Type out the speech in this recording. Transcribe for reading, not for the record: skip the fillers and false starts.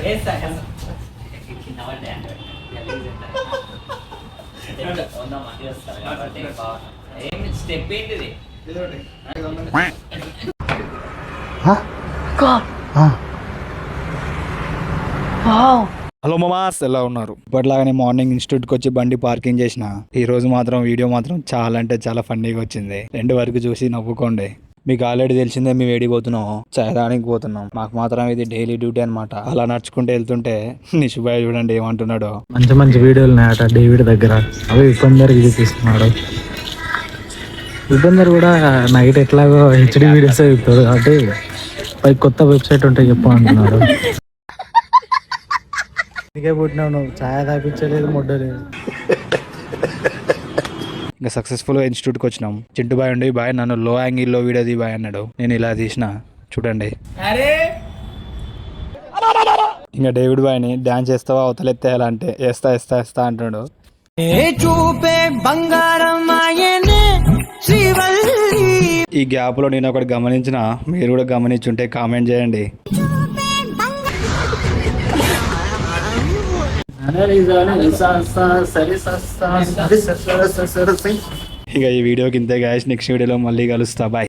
కింద పడ్డాయి ఏమి స్టెప్ ఏంటిది? హలో మామాస్, ఎలా ఉన్నారు? ఇప్పటిలాగానే మార్నింగ్ ఇన్స్టిట్యూట్కి వచ్చి బండి పార్కింగ్ చేసిన. ఈ రోజు మాత్రం వీడియో మాత్రం చాలా అంటే చాలా ఫన్నీగా వచ్చింది. 2 వరకు చూసి నవ్వుకోండి. మీకు ఆల్రెడీ తెలిసిందే మేము వేడికి పోతున్నాం, చాయదానికి పోతున్నాం. మాకు మాత్రం ఇది డైలీ డ్యూటీ అనమాట. అలా నడుచుకుంటూ వెళ్తుంటే నిషుబాయ్ చూడండి ఏమంటున్నాడు. మంచి మంచి వీడియోలు ఉన్నాయట డేవిడ్ దగ్గర, అవి ఇబ్బందరికి చూపిస్తున్నాడు. ఇబ్బందరు కూడా నైట్ ఎట్లాగో హెచ్డి వీడియోస్ చెప్తాడు కాబట్టి పై కొత్త వెబ్సైట్ ఉంటే చెప్పు అంటున్నాడు. ఇంకే పుట్టినావు నువ్వు, ఛాయ్ తాపించలేదు, మొడ్డలేదు. ఇంకా సక్సెస్ఫుల్గా ఇన్స్టిట్యూట్కి వచ్చినాం. చింటు బాయ్ ఉండి, బాయ్ నన్ను లో యాంగిల్లో వీడియో తీ బాయ్ అన్నాడు. నేను ఇలా తీసిన చూడండి. ఇంకా డేవిడ్ బాయ్ని డ్యాన్స్ చేస్తావా అవతలెత్తేయాలా అంటే వేస్తా వేస్తా వేస్తా అంటున్నాడు. ఈ గ్యాప్ లో నేను ఒకటి గమనించిన, మీరు కూడా గమనించుంటే కామెంట్ చేయండి. ఇక ఈ వీడియోకి ఇంతే గాయస్. నెక్స్ట్ వీడియోలో మళ్ళీ కలుస్తా. బాయ్.